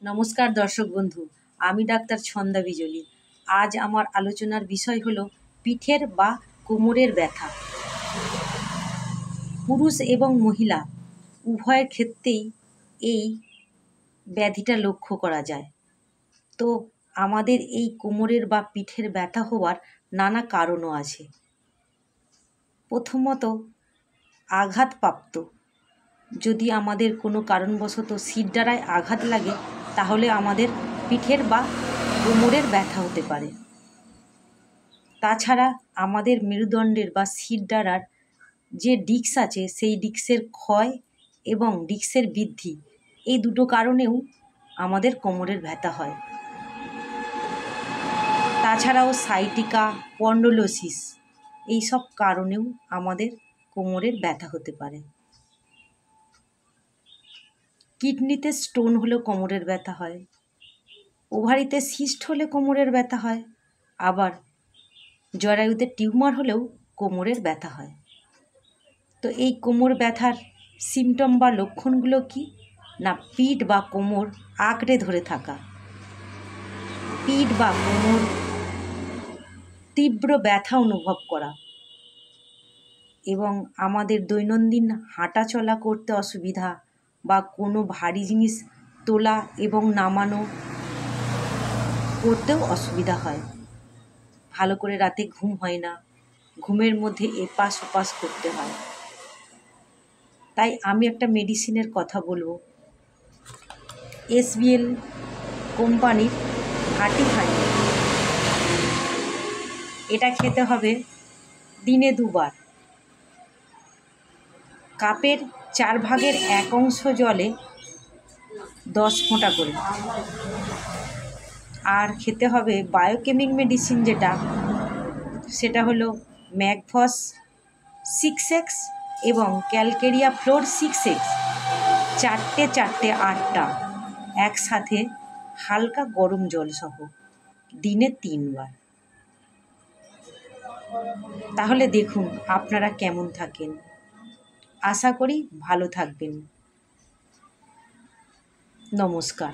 নমস্কার দর্শক বন্ধু, আমি ডাক্তার ছন্দা বিজলি। আজ আমার আলোচনার বিষয় হলো পিঠের বা কোমরের ব্যথা। পুরুষ এবং মহিলা উভয়ের ক্ষেত্রেই এই ব্যাধিটা লক্ষ্য করা যায়। তো আমাদের এই কোমরের বা পিঠের ব্যথা হওয়ার নানা কারণও আছে। প্রথমত, আঘাতপ্রাপ্ত। যদি আমাদের কোনো কারণবশত শিরদাঁড়ায় আঘাত লাগে, তাহলে আমাদের পিঠের বা কোমরের ব্যথা হতে পারে। তাছাড়া আমাদের মেরুদণ্ডের বা শিরদাঁড়ার যে ডিস্ক আছে, সেই ডিস্কের ক্ষয় এবং ডিস্কের বৃদ্ধি, এই দুটো কারণেও আমাদের কোমরের ব্যথা হয়। তাছাড়াও সাইটিকা, স্পন্ডলোসিস, এইসব কারণেও আমাদের কোমরের ব্যথা হতে পারে। কিডনিতে স্টোন হলেও কোমরের ব্যথা হয়, ওভারিতে সিস্ট হলে কোমরের ব্যথা হয়, আবার জরায়ুতে টিউমার হলেও কোমরের ব্যথা হয়। তো এই কোমর ব্যথার সিমটম বা লক্ষণগুলো কি না, পিঠ বা কোমর আঁকড়ে ধরে থাকা, পিঠ বা কোমর তীব্র ব্যথা অনুভব করা, এবং আমাদের দৈনন্দিন হাঁটা চলা করতে অসুবিধা বা কোনো ভারী জিনিস তোলা এবং নামানো করতেও অসুবিধা হয়। ভালো করে রাতে ঘুম হয় না, ঘুমের মধ্যে এপাশ ওপাশ করতে হয়। তাই আমি একটা মেডিসিনের কথা বলবো, SBL কোম্পানির ভার্টিফাইন। এটা খেতে হবে দিনে 2 বার। কাপের 1/4 জলে 10 ফোঁটা করে। আর খেতে হবে বায়োকেমিক মেডিসিন, সেটা হলো ম্যাগফস 6X এবং ক্যালকেরিয়া ফ্লোর 6X, 4টে 8টা একসাথে হালকা গরম জল সহ দিনে 3 বার। তাহলে দেখুন আপনারা কেমন থাকেন। আশা করি ভালো থাকবেন। নমস্কার।